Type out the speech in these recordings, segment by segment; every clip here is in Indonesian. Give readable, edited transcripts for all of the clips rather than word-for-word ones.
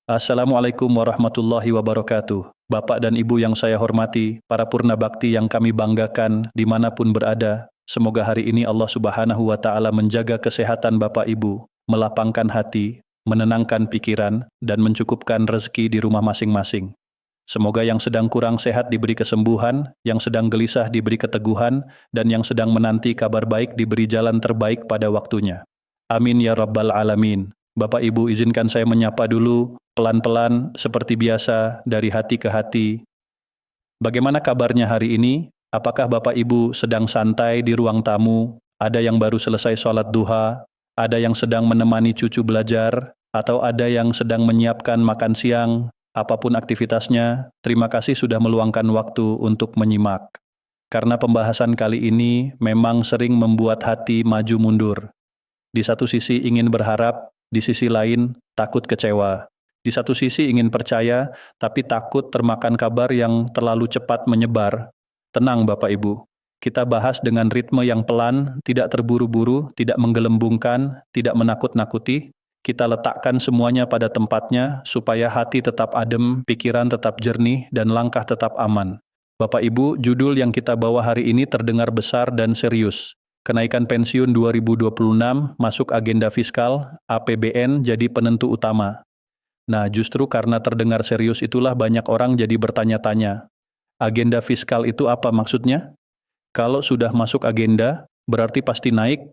Assalamualaikum warahmatullahi wabarakatuh. Bapak dan Ibu yang saya hormati, para purna bakti yang kami banggakan dimanapun berada, semoga hari ini Allah Subhanahu wa Ta'ala menjaga kesehatan Bapak Ibu, melapangkan hati, menenangkan pikiran, dan mencukupkan rezeki di rumah masing-masing. Semoga yang sedang kurang sehat diberi kesembuhan, yang sedang gelisah diberi keteguhan, dan yang sedang menanti kabar baik diberi jalan terbaik pada waktunya. Amin ya Rabbal Alamin. Bapak Ibu izinkan saya menyapa dulu, pelan-pelan seperti biasa dari hati ke hati. Bagaimana kabarnya hari ini? Apakah Bapak Ibu sedang santai di ruang tamu? Ada yang baru selesai sholat duha? Ada yang sedang menemani cucu belajar? Atau ada yang sedang menyiapkan makan siang? Apapun aktivitasnya, terima kasih sudah meluangkan waktu untuk menyimak. Karena pembahasan kali ini memang sering membuat hati maju mundur. Di satu sisi ingin berharap, di sisi lain takut kecewa. Di satu sisi ingin percaya, tapi takut termakan kabar yang terlalu cepat menyebar. Tenang Bapak Ibu, kita bahas dengan ritme yang pelan, tidak terburu-buru, tidak menggelembungkan, tidak menakut-nakuti. Kita letakkan semuanya pada tempatnya, supaya hati tetap adem, pikiran tetap jernih, dan langkah tetap aman. Bapak Ibu, judul yang kita bawa hari ini terdengar besar dan serius. Kenaikan pensiun 2026 masuk agenda fiskal, APBN jadi penentu utama. Nah, justru karena terdengar serius itulah banyak orang jadi bertanya-tanya. Agenda fiskal itu apa maksudnya? Kalau sudah masuk agenda, berarti pasti naik.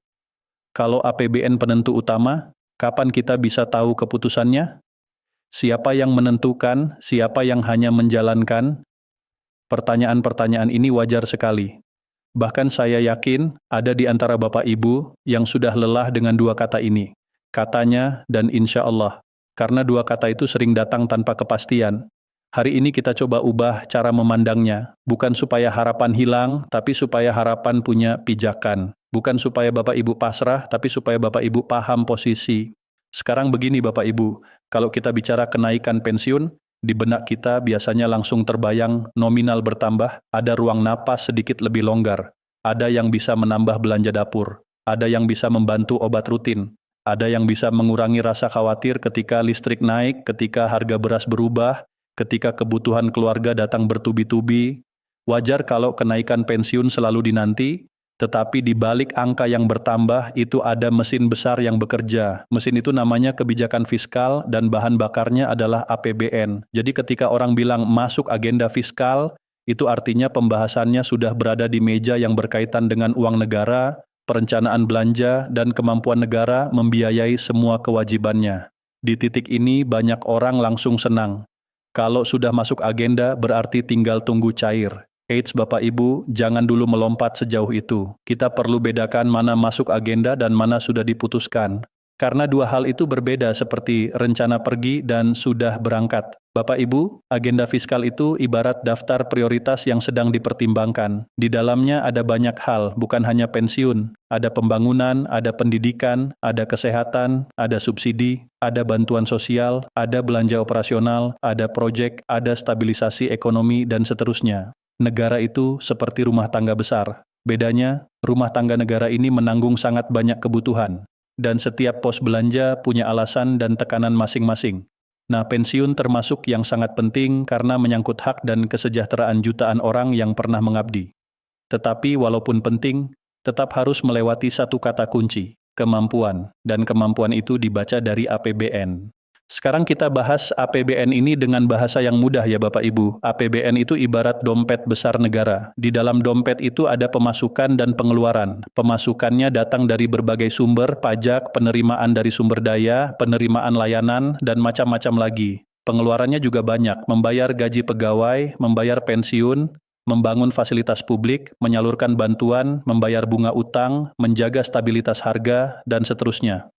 Kalau APBN penentu utama, kapan kita bisa tahu keputusannya? Siapa yang menentukan, siapa yang hanya menjalankan? Pertanyaan-pertanyaan ini wajar sekali. Bahkan saya yakin ada di antara Bapak Ibu yang sudah lelah dengan dua kata ini. Katanya dan insya Allah. Karena dua kata itu sering datang tanpa kepastian. Hari ini kita coba ubah cara memandangnya. Bukan supaya harapan hilang, tapi supaya harapan punya pijakan. Bukan supaya Bapak Ibu pasrah, tapi supaya Bapak Ibu paham posisi. Sekarang begini Bapak Ibu, kalau kita bicara kenaikan pensiun, di benak kita biasanya langsung terbayang nominal bertambah, ada ruang napas sedikit lebih longgar, ada yang bisa menambah belanja dapur, ada yang bisa membantu obat rutin, ada yang bisa mengurangi rasa khawatir ketika listrik naik, ketika harga beras berubah, ketika kebutuhan keluarga datang bertubi-tubi. Wajar kalau kenaikan pensiun selalu dinanti, tetapi di balik angka yang bertambah itu ada mesin besar yang bekerja. Mesin itu namanya kebijakan fiskal dan bahan bakarnya adalah APBN. Jadi ketika orang bilang masuk agenda fiskal, itu artinya pembahasannya sudah berada di meja yang berkaitan dengan uang negara, perencanaan belanja, dan kemampuan negara membiayai semua kewajibannya. Di titik ini banyak orang langsung senang. Kalau sudah masuk agenda berarti tinggal tunggu cair. Eits Bapak Ibu, jangan dulu melompat sejauh itu. Kita perlu bedakan mana masuk agenda dan mana sudah diputuskan. Karena dua hal itu berbeda seperti rencana pergi dan sudah berangkat. Bapak Ibu, agenda fiskal itu ibarat daftar prioritas yang sedang dipertimbangkan. Di dalamnya ada banyak hal, bukan hanya pensiun. Ada pembangunan, ada pendidikan, ada kesehatan, ada subsidi, ada bantuan sosial, ada belanja operasional, ada proyek, ada stabilisasi ekonomi, dan seterusnya. Negara itu seperti rumah tangga besar. Bedanya, rumah tangga negara ini menanggung sangat banyak kebutuhan. Dan setiap pos belanja punya alasan dan tekanan masing-masing. Nah, pensiun termasuk yang sangat penting karena menyangkut hak dan kesejahteraan jutaan orang yang pernah mengabdi. Tetapi walaupun penting, tetap harus melewati satu kata kunci, kemampuan. Dan kemampuan itu dibaca dari APBN. Sekarang kita bahas APBN ini dengan bahasa yang mudah ya Bapak Ibu. APBN itu ibarat dompet besar negara. Di dalam dompet itu ada pemasukan dan pengeluaran. Pemasukannya datang dari berbagai sumber, pajak, penerimaan dari sumber daya, penerimaan layanan, dan macam-macam lagi. Pengeluarannya juga banyak, membayar gaji pegawai, membayar pensiun, membangun fasilitas publik, menyalurkan bantuan, membayar bunga utang, menjaga stabilitas harga, dan seterusnya.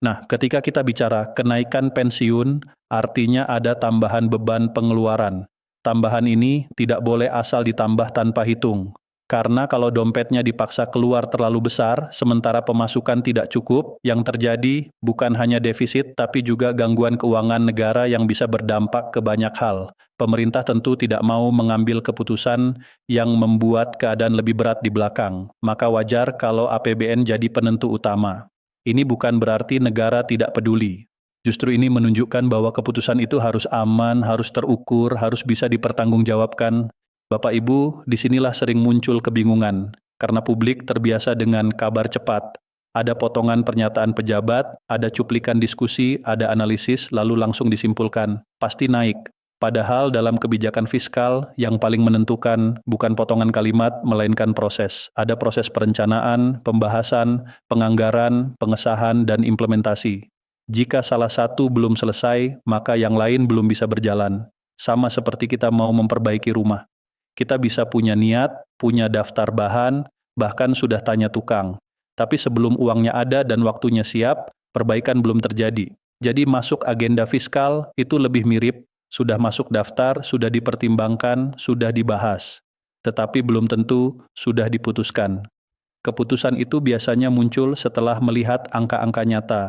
Nah, ketika kita bicara kenaikan pensiun, artinya ada tambahan beban pengeluaran. Tambahan ini tidak boleh asal ditambah tanpa hitung. Karena kalau dompetnya dipaksa keluar terlalu besar, sementara pemasukan tidak cukup, yang terjadi bukan hanya defisit tapi juga gangguan keuangan negara yang bisa berdampak ke banyak hal. Pemerintah tentu tidak mau mengambil keputusan yang membuat keadaan lebih berat di belakang. Maka wajar kalau APBN jadi penentu utama. Ini bukan berarti negara tidak peduli. Justru ini menunjukkan bahwa keputusan itu harus aman, harus terukur, harus bisa dipertanggungjawabkan. Bapak Ibu, disinilah sering muncul kebingungan, karena publik terbiasa dengan kabar cepat. Ada potongan pernyataan pejabat, ada cuplikan diskusi, ada analisis, lalu langsung disimpulkan. Pasti naik. Padahal dalam kebijakan fiskal, yang paling menentukan bukan potongan kalimat, melainkan proses. Ada proses perencanaan, pembahasan, penganggaran, pengesahan, dan implementasi. Jika salah satu belum selesai, maka yang lain belum bisa berjalan. Sama seperti kita mau memperbaiki rumah. Kita bisa punya niat, punya daftar bahan, bahkan sudah tanya tukang. Tapi sebelum uangnya ada dan waktunya siap, perbaikan belum terjadi. Jadi masuk agenda fiskal itu lebih mirip, sudah masuk daftar, sudah dipertimbangkan, sudah dibahas. Tetapi belum tentu sudah diputuskan. Keputusan itu biasanya muncul setelah melihat angka-angka nyata.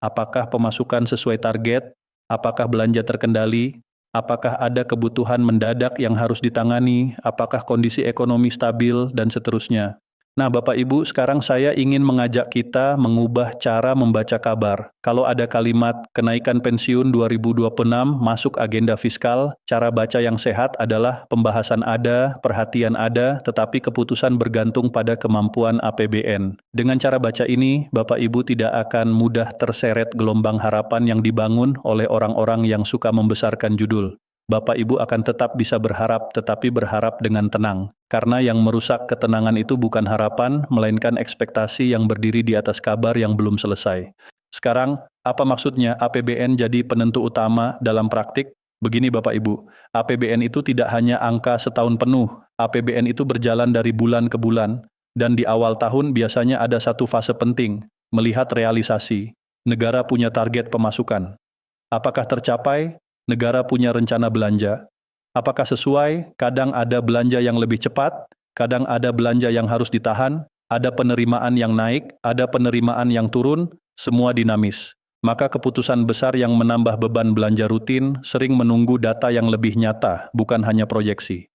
Apakah pemasukan sesuai target? Apakah belanja terkendali? Apakah ada kebutuhan mendadak yang harus ditangani? Apakah kondisi ekonomi stabil? Dan seterusnya. Nah, Bapak Ibu, sekarang saya ingin mengajak kita mengubah cara membaca kabar. Kalau ada kalimat kenaikan pensiun 2026 masuk agenda fiskal, cara baca yang sehat adalah pembahasan ada, perhatian ada, tetapi keputusan bergantung pada kemampuan APBN. Dengan cara baca ini, Bapak Ibu tidak akan mudah terseret gelombang harapan yang dibangun oleh orang-orang yang suka membesarkan judul. Bapak Ibu akan tetap bisa berharap, tetapi berharap dengan tenang. Karena yang merusak ketenangan itu bukan harapan, melainkan ekspektasi yang berdiri di atas kabar yang belum selesai. Sekarang, apa maksudnya APBN jadi penentu utama dalam praktik? Begini Bapak Ibu, APBN itu tidak hanya angka setahun penuh. APBN itu berjalan dari bulan ke bulan, dan di awal tahun biasanya ada satu fase penting, melihat realisasi. Negara punya target pemasukan. Apakah tercapai? Negara punya rencana belanja. Apakah sesuai? Kadang ada belanja yang lebih cepat, kadang ada belanja yang harus ditahan, ada penerimaan yang naik, ada penerimaan yang turun, semua dinamis. Maka keputusan besar yang menambah beban belanja rutin sering menunggu data yang lebih nyata, bukan hanya proyeksi.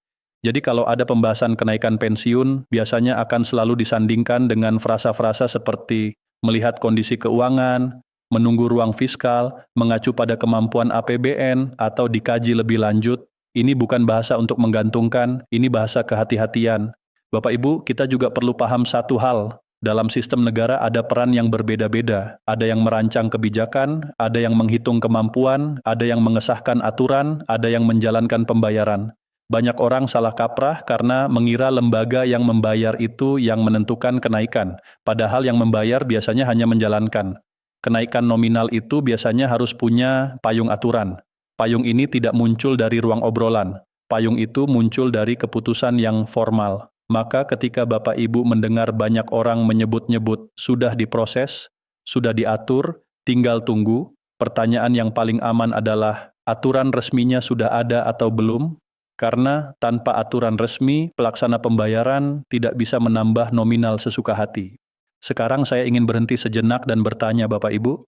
Jadi kalau ada pembahasan kenaikan pensiun, biasanya akan selalu disandingkan dengan frasa-frasa seperti melihat kondisi keuangan, menunggu ruang fiskal, mengacu pada kemampuan APBN, atau dikaji lebih lanjut. Ini bukan bahasa untuk menggantungkan, ini bahasa kehati-hatian. Bapak Ibu, kita juga perlu paham satu hal. Dalam sistem negara ada peran yang berbeda-beda. Ada yang merancang kebijakan, ada yang menghitung kemampuan, ada yang mengesahkan aturan, ada yang menjalankan pembayaran. Banyak orang salah kaprah karena mengira lembaga yang membayar itu yang menentukan kenaikan, padahal yang membayar biasanya hanya menjalankan. Kenaikan nominal itu biasanya harus punya payung aturan. Payung ini tidak muncul dari ruang obrolan. Payung itu muncul dari keputusan yang formal. Maka ketika Bapak Ibu mendengar banyak orang menyebut-nyebut sudah diproses, sudah diatur, tinggal tunggu, pertanyaan yang paling aman adalah aturan resminya sudah ada atau belum? Karena tanpa aturan resmi, pelaksana pembayaran tidak bisa menambah nominal sesuka hati. Sekarang saya ingin berhenti sejenak dan bertanya Bapak Ibu,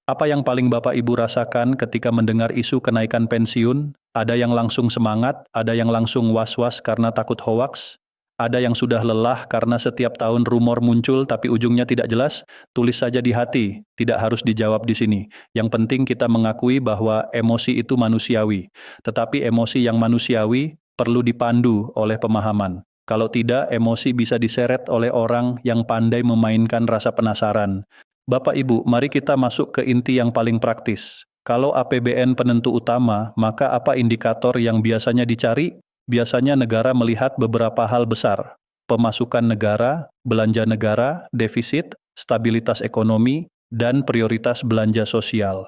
apa yang paling Bapak Ibu rasakan ketika mendengar isu kenaikan pensiun? Ada yang langsung semangat, ada yang langsung was-was karena takut hoaks, ada yang sudah lelah karena setiap tahun rumor muncul tapi ujungnya tidak jelas? Tulis saja di hati, tidak harus dijawab di sini. Yang penting kita mengakui bahwa emosi itu manusiawi, tetapi emosi yang manusiawi perlu dipandu oleh pemahaman. Kalau tidak, emosi bisa diseret oleh orang yang pandai memainkan rasa penasaran. Bapak Ibu, mari kita masuk ke inti yang paling praktis. Kalau APBN penentu utama, maka apa indikator yang biasanya dicari? Biasanya negara melihat beberapa hal besar. Pemasukan negara, belanja negara, defisit, stabilitas ekonomi, dan prioritas belanja sosial.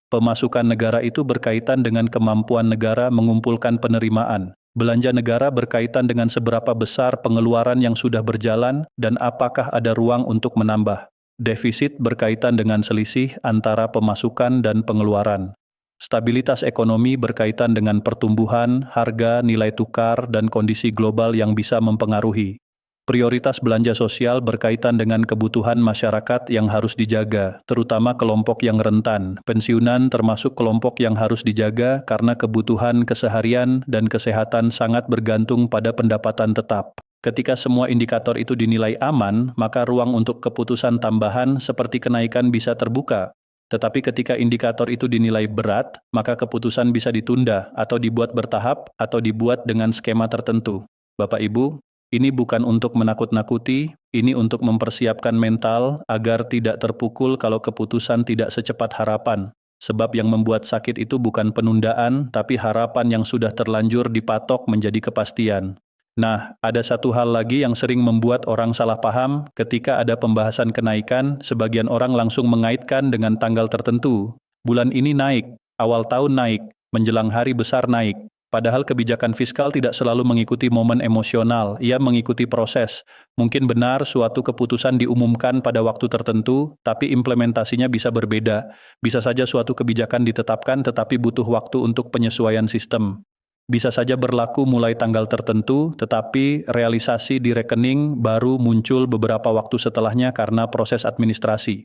Pemasukan negara itu berkaitan dengan kemampuan negara mengumpulkan penerimaan. Belanja negara berkaitan dengan seberapa besar pengeluaran yang sudah berjalan dan apakah ada ruang untuk menambah. Defisit berkaitan dengan selisih antara pemasukan dan pengeluaran. Stabilitas ekonomi berkaitan dengan pertumbuhan, harga, nilai tukar, dan kondisi global yang bisa mempengaruhi. Prioritas belanja sosial berkaitan dengan kebutuhan masyarakat yang harus dijaga, terutama kelompok yang rentan. Pensiunan termasuk kelompok yang harus dijaga karena kebutuhan keseharian dan kesehatan sangat bergantung pada pendapatan tetap. Ketika semua indikator itu dinilai aman, maka ruang untuk keputusan tambahan seperti kenaikan bisa terbuka. Tetapi ketika indikator itu dinilai berat, maka keputusan bisa ditunda atau dibuat bertahap atau dibuat dengan skema tertentu. Bapak Ibu, ini bukan untuk menakut-nakuti, ini untuk mempersiapkan mental agar tidak terpukul kalau keputusan tidak secepat harapan. Sebab yang membuat sakit itu bukan penundaan, tapi harapan yang sudah terlanjur dipatok menjadi kepastian. Nah, ada satu hal lagi yang sering membuat orang salah paham ketika ada pembahasan kenaikan, sebagian orang langsung mengaitkan dengan tanggal tertentu. Bulan ini naik, awal tahun naik, menjelang hari besar naik. Padahal kebijakan fiskal tidak selalu mengikuti momen emosional, ia mengikuti proses. Mungkin benar suatu keputusan diumumkan pada waktu tertentu, tapi implementasinya bisa berbeda. Bisa saja suatu kebijakan ditetapkan tetapi butuh waktu untuk penyesuaian sistem. Bisa saja berlaku mulai tanggal tertentu, tetapi realisasi di rekening baru muncul beberapa waktu setelahnya karena proses administrasi.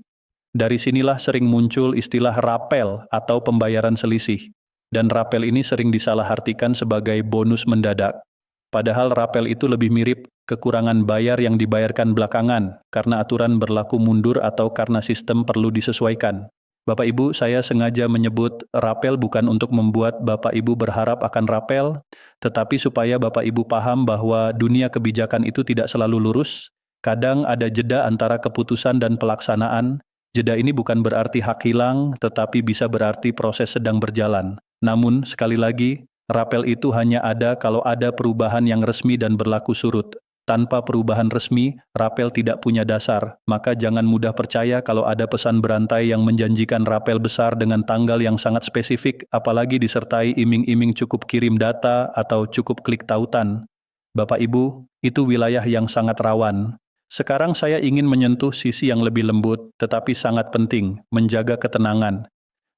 Dari sinilah sering muncul istilah rapel atau pembayaran selisih. Dan rapel ini sering disalahartikan sebagai bonus mendadak. Padahal rapel itu lebih mirip kekurangan bayar yang dibayarkan belakangan, karena aturan berlaku mundur atau karena sistem perlu disesuaikan. Bapak Ibu, saya sengaja menyebut rapel bukan untuk membuat Bapak Ibu berharap akan rapel, tetapi supaya Bapak Ibu paham bahwa dunia kebijakan itu tidak selalu lurus. Kadang ada jeda antara keputusan dan pelaksanaan. Jeda ini bukan berarti hak hilang, tetapi bisa berarti proses sedang berjalan. Namun, sekali lagi, rapel itu hanya ada kalau ada perubahan yang resmi dan berlaku surut. Tanpa perubahan resmi, rapel tidak punya dasar, maka jangan mudah percaya kalau ada pesan berantai yang menjanjikan rapel besar dengan tanggal yang sangat spesifik, apalagi disertai iming-iming cukup kirim data atau cukup klik tautan. Bapak Ibu, itu wilayah yang sangat rawan. Sekarang saya ingin menyentuh sisi yang lebih lembut, tetapi sangat penting, menjaga ketenangan.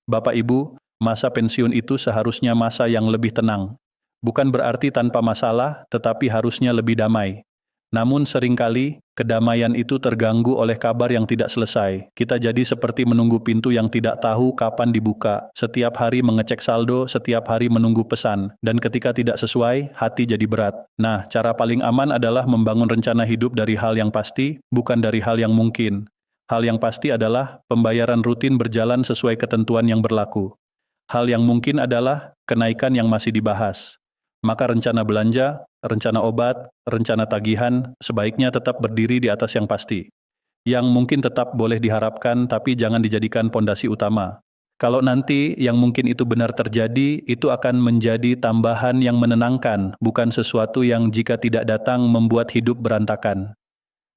Bapak Ibu, masa pensiun itu seharusnya masa yang lebih tenang. Bukan berarti tanpa masalah, tetapi harusnya lebih damai. Namun seringkali, kedamaian itu terganggu oleh kabar yang tidak selesai. Kita jadi seperti menunggu pintu yang tidak tahu kapan dibuka. Setiap hari mengecek saldo, setiap hari menunggu pesan. Dan ketika tidak sesuai, hati jadi berat. Nah, cara paling aman adalah membangun rencana hidup dari hal yang pasti, bukan dari hal yang mungkin. Hal yang pasti adalah pembayaran rutin berjalan sesuai ketentuan yang berlaku. Hal yang mungkin adalah kenaikan yang masih dibahas. Maka rencana belanja, rencana obat, rencana tagihan sebaiknya tetap berdiri di atas yang pasti. Yang mungkin tetap boleh diharapkan tapi jangan dijadikan pondasi utama. Kalau nanti yang mungkin itu benar terjadi, itu akan menjadi tambahan yang menenangkan, bukan sesuatu yang jika tidak datang membuat hidup berantakan.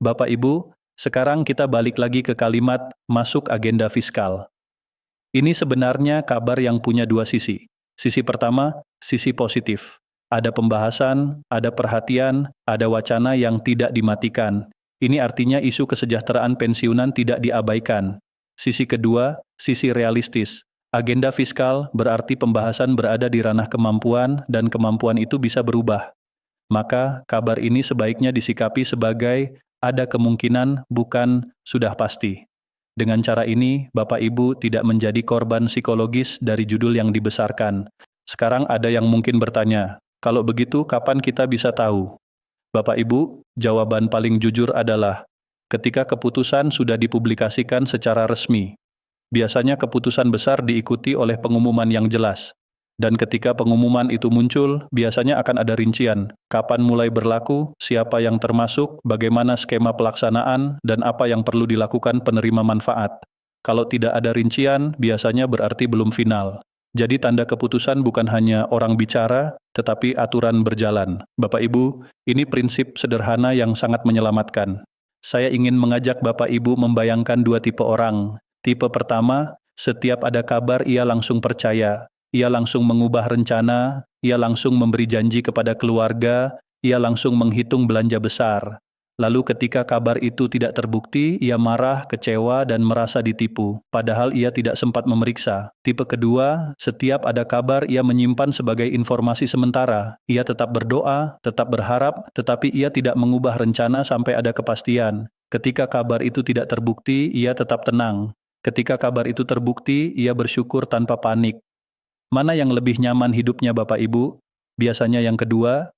Bapak Ibu, sekarang kita balik lagi ke kalimat masuk agenda fiskal. Ini sebenarnya kabar yang punya dua sisi. Sisi pertama, sisi positif. Ada pembahasan, ada perhatian, ada wacana yang tidak dimatikan. Ini artinya isu kesejahteraan pensiunan tidak diabaikan. Sisi kedua, sisi realistis. Agenda fiskal berarti pembahasan berada di ranah kemampuan dan kemampuan itu bisa berubah. Maka kabar ini sebaiknya disikapi sebagai ada kemungkinan bukan sudah pasti. Dengan cara ini, Bapak Ibu tidak menjadi korban psikologis dari judul yang dibesarkan. Sekarang ada yang mungkin bertanya, kalau begitu kapan kita bisa tahu? Bapak Ibu, jawaban paling jujur adalah ketika keputusan sudah dipublikasikan secara resmi. Biasanya keputusan besar diikuti oleh pengumuman yang jelas. Dan ketika pengumuman itu muncul, biasanya akan ada rincian, kapan mulai berlaku, siapa yang termasuk, bagaimana skema pelaksanaan, dan apa yang perlu dilakukan penerima manfaat. Kalau tidak ada rincian, biasanya berarti belum final. Jadi tanda keputusan bukan hanya orang bicara, tetapi aturan berjalan. Bapak Ibu, ini prinsip sederhana yang sangat menyelamatkan. Saya ingin mengajak Bapak Ibu membayangkan dua tipe orang. Tipe pertama, setiap ada kabar ia langsung percaya. Ia langsung mengubah rencana, ia langsung memberi janji kepada keluarga, ia langsung menghitung belanja besar. Lalu ketika kabar itu tidak terbukti, ia marah, kecewa, dan merasa ditipu, padahal ia tidak sempat memeriksa. Tipe kedua, setiap ada kabar ia menyimpan sebagai informasi sementara. Ia tetap berdoa, tetap berharap, tetapi ia tidak mengubah rencana sampai ada kepastian. Ketika kabar itu tidak terbukti, ia tetap tenang. Ketika kabar itu terbukti, ia bersyukur tanpa panik. Mana yang lebih nyaman hidupnya Bapak Ibu? Biasanya yang kedua,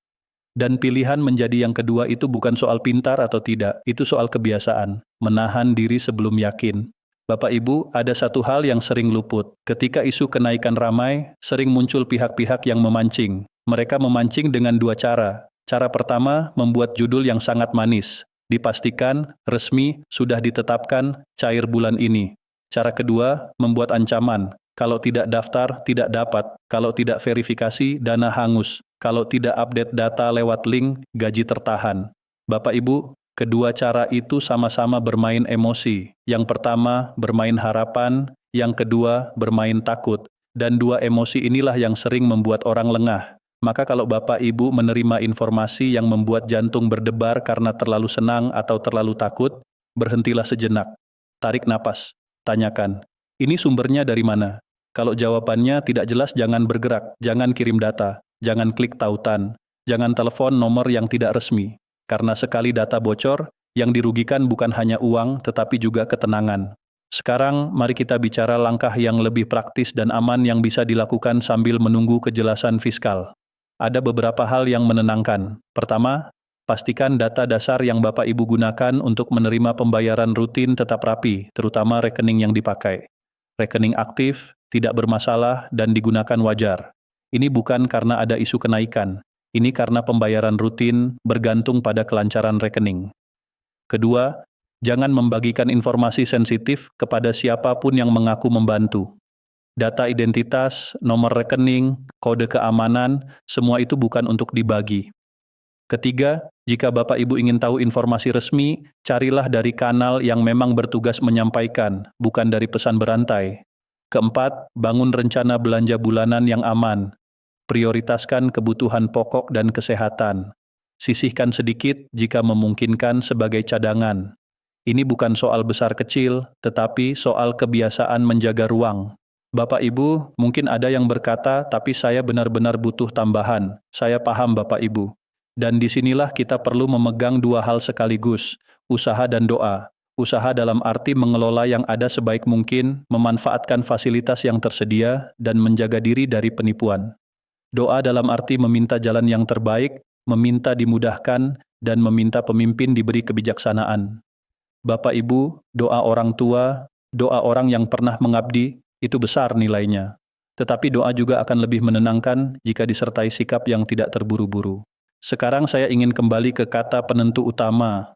dan pilihan menjadi yang kedua itu bukan soal pintar atau tidak, itu soal kebiasaan, menahan diri sebelum yakin. Bapak Ibu, ada satu hal yang sering luput. Ketika isu kenaikan ramai, sering muncul pihak-pihak yang memancing. Mereka memancing dengan dua cara. Cara pertama, membuat judul yang sangat manis. Dipastikan, resmi, sudah ditetapkan, cair bulan ini. Cara kedua, membuat ancaman. Kalau tidak daftar, tidak dapat. Kalau tidak verifikasi, dana hangus. Kalau tidak update data lewat link, gaji tertahan. Bapak Ibu, kedua cara itu sama-sama bermain emosi. Yang pertama, bermain harapan. Yang kedua, bermain takut. Dan dua emosi inilah yang sering membuat orang lengah. Maka kalau Bapak Ibu menerima informasi yang membuat jantung berdebar karena terlalu senang atau terlalu takut, berhentilah sejenak. Tarik napas. Tanyakan, ini sumbernya dari mana? Kalau jawabannya tidak jelas, jangan bergerak, jangan kirim data, jangan klik tautan, jangan telepon nomor yang tidak resmi. Karena sekali data bocor, yang dirugikan bukan hanya uang, tetapi juga ketenangan. Sekarang, mari kita bicara langkah yang lebih praktis dan aman yang bisa dilakukan sambil menunggu kejelasan fiskal. Ada beberapa hal yang menenangkan. Pertama, pastikan data dasar yang Bapak Ibu gunakan untuk menerima pembayaran rutin tetap rapi, terutama rekening yang dipakai. Rekening aktif, tidak bermasalah, dan digunakan wajar. Ini bukan karena ada isu kenaikan. Ini karena pembayaran rutin bergantung pada kelancaran rekening. Kedua, jangan membagikan informasi sensitif kepada siapapun yang mengaku membantu. Data identitas, nomor rekening, kode keamanan, semua itu bukan untuk dibagi. Ketiga, jika Bapak Ibu ingin tahu informasi resmi, carilah dari kanal yang memang bertugas menyampaikan, bukan dari pesan berantai. Keempat, bangun rencana belanja bulanan yang aman. Prioritaskan kebutuhan pokok dan kesehatan. Sisihkan sedikit jika memungkinkan sebagai cadangan. Ini bukan soal besar kecil, tetapi soal kebiasaan menjaga ruang. Bapak Ibu, mungkin ada yang berkata, tapi saya benar-benar butuh tambahan. Saya paham Bapak Ibu. Dan disinilah kita perlu memegang dua hal sekaligus, usaha dan doa. Usaha dalam arti mengelola yang ada sebaik mungkin, memanfaatkan fasilitas yang tersedia, dan menjaga diri dari penipuan. Doa dalam arti meminta jalan yang terbaik, meminta dimudahkan, dan meminta pemimpin diberi kebijaksanaan. Bapak Ibu, doa orang tua, doa orang yang pernah mengabdi, itu besar nilainya. Tetapi doa juga akan lebih menenangkan jika disertai sikap yang tidak terburu-buru. Sekarang saya ingin kembali ke kata penentu utama.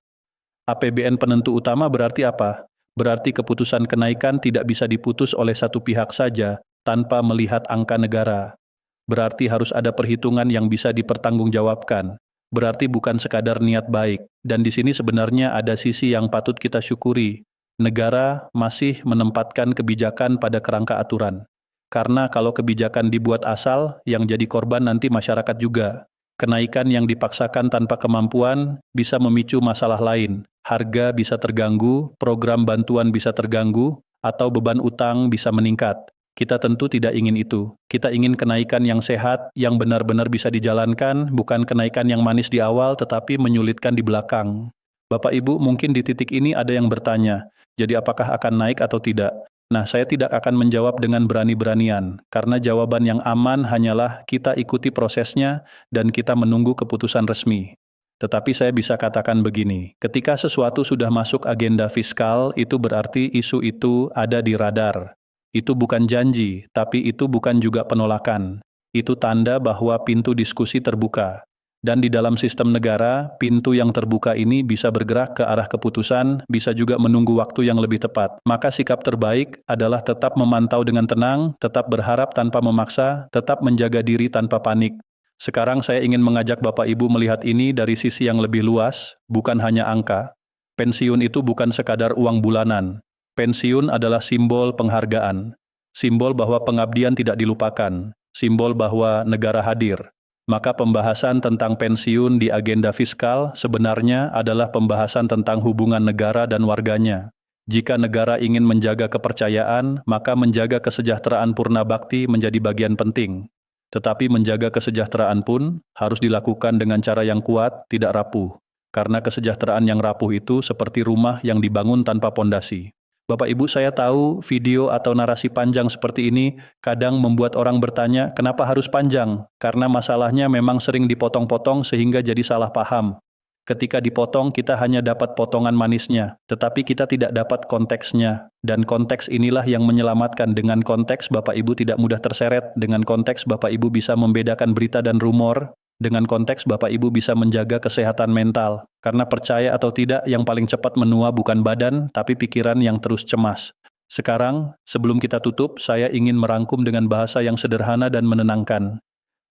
APBN penentu utama berarti apa? Berarti keputusan kenaikan tidak bisa diputus oleh satu pihak saja, tanpa melihat angka negara. Berarti harus ada perhitungan yang bisa dipertanggungjawabkan. Berarti bukan sekadar niat baik. Dan di sini sebenarnya ada sisi yang patut kita syukuri. Negara masih menempatkan kebijakan pada kerangka aturan. Karena kalau kebijakan dibuat asal, yang jadi korban nanti masyarakat juga. Kenaikan yang dipaksakan tanpa kemampuan bisa memicu masalah lain. Harga bisa terganggu, program bantuan bisa terganggu, atau beban utang bisa meningkat. Kita tentu tidak ingin itu. Kita ingin kenaikan yang sehat, yang benar-benar bisa dijalankan, bukan kenaikan yang manis di awal tetapi menyulitkan di belakang. Bapak Ibu, mungkin di titik ini ada yang bertanya, jadi apakah akan naik atau tidak? Nah, saya tidak akan menjawab dengan berani-beranian, karena jawaban yang aman hanyalah kita ikuti prosesnya dan kita menunggu keputusan resmi. Tetapi saya bisa katakan begini, ketika sesuatu sudah masuk agenda fiskal, itu berarti isu itu ada di radar. Itu bukan janji, tapi itu bukan juga penolakan. Itu tanda bahwa pintu diskusi terbuka. Dan di dalam sistem negara, pintu yang terbuka ini bisa bergerak ke arah keputusan, bisa juga menunggu waktu yang lebih tepat. Maka sikap terbaik adalah tetap memantau dengan tenang, tetap berharap tanpa memaksa, tetap menjaga diri tanpa panik. Sekarang saya ingin mengajak Bapak Ibu melihat ini dari sisi yang lebih luas, bukan hanya angka. Pensiun itu bukan sekadar uang bulanan. Pensiun adalah simbol penghargaan, simbol bahwa pengabdian tidak dilupakan, simbol bahwa negara hadir. Maka pembahasan tentang pensiun di agenda fiskal sebenarnya adalah pembahasan tentang hubungan negara dan warganya. Jika negara ingin menjaga kepercayaan, maka menjaga kesejahteraan purna bakti menjadi bagian penting. Tetapi menjaga kesejahteraan pun harus dilakukan dengan cara yang kuat, tidak rapuh. Karena kesejahteraan yang rapuh itu seperti rumah yang dibangun tanpa pondasi. Bapak Ibu, saya tahu video atau narasi panjang seperti ini kadang membuat orang bertanya, kenapa harus panjang? Karena masalahnya memang sering dipotong-potong sehingga jadi salah paham. Ketika dipotong, kita hanya dapat potongan manisnya, tetapi kita tidak dapat konteksnya. Dan konteks inilah yang menyelamatkan. Dengan konteks, Bapak Ibu tidak mudah terseret. Dengan konteks, Bapak Ibu bisa membedakan berita dan rumor. Dengan konteks, Bapak Ibu bisa menjaga kesehatan mental. Karena percaya atau tidak, yang paling cepat menua bukan badan, tapi pikiran yang terus cemas. Sekarang, sebelum kita tutup, saya ingin merangkum dengan bahasa yang sederhana dan menenangkan.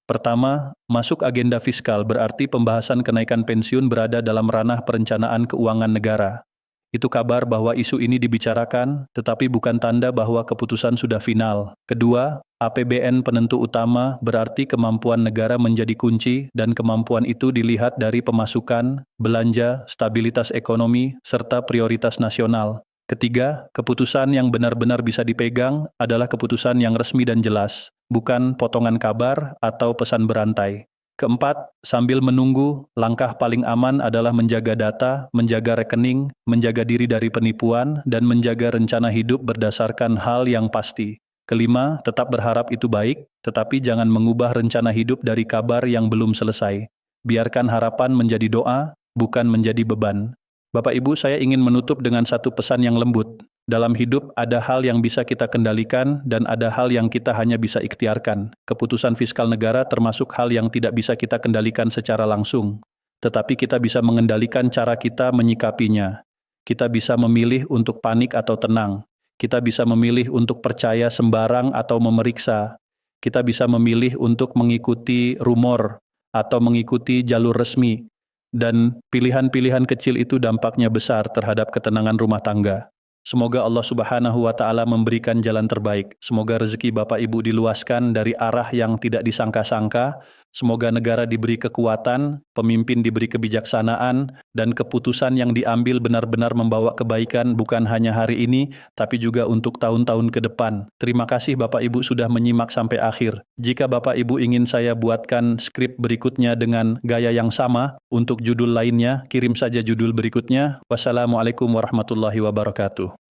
Pertama, masuk agenda fiskal berarti pembahasan kenaikan pensiun berada dalam ranah perencanaan keuangan negara. Itu kabar bahwa isu ini dibicarakan, tetapi bukan tanda bahwa keputusan sudah final. Kedua, APBN penentu utama berarti kemampuan negara menjadi kunci dan kemampuan itu dilihat dari pemasukan, belanja, stabilitas ekonomi, serta prioritas nasional. Ketiga, keputusan yang benar-benar bisa dipegang adalah keputusan yang resmi dan jelas, bukan potongan kabar atau pesan berantai. Keempat, sambil menunggu, langkah paling aman adalah menjaga data, menjaga rekening, menjaga diri dari penipuan, dan menjaga rencana hidup berdasarkan hal yang pasti. Kelima, tetap berharap itu baik, tetapi jangan mengubah rencana hidup dari kabar yang belum selesai. Biarkan harapan menjadi doa, bukan menjadi beban. Bapak Ibu, saya ingin menutup dengan satu pesan yang lembut. Dalam hidup ada hal yang bisa kita kendalikan dan ada hal yang kita hanya bisa ikhtiarkan. Keputusan fiskal negara termasuk hal yang tidak bisa kita kendalikan secara langsung. Tetapi kita bisa mengendalikan cara kita menyikapinya. Kita bisa memilih untuk panik atau tenang. Kita bisa memilih untuk percaya sembarang atau memeriksa. Kita bisa memilih untuk mengikuti rumor atau mengikuti jalur resmi. Dan pilihan-pilihan kecil itu dampaknya besar terhadap ketenangan rumah tangga. Semoga Allah Subhanahu wa Ta'ala memberikan jalan terbaik. Semoga rezeki Bapak Ibu diluaskan dari arah yang tidak disangka-sangka. Semoga negara diberi kekuatan, pemimpin diberi kebijaksanaan, dan keputusan yang diambil benar-benar membawa kebaikan bukan hanya hari ini, tapi juga untuk tahun-tahun ke depan. Terima kasih Bapak Ibu sudah menyimak sampai akhir. Jika Bapak Ibu ingin saya buatkan skrip berikutnya dengan gaya yang sama, untuk judul lainnya, kirim saja judul berikutnya. Wassalamualaikum warahmatullahi wabarakatuh.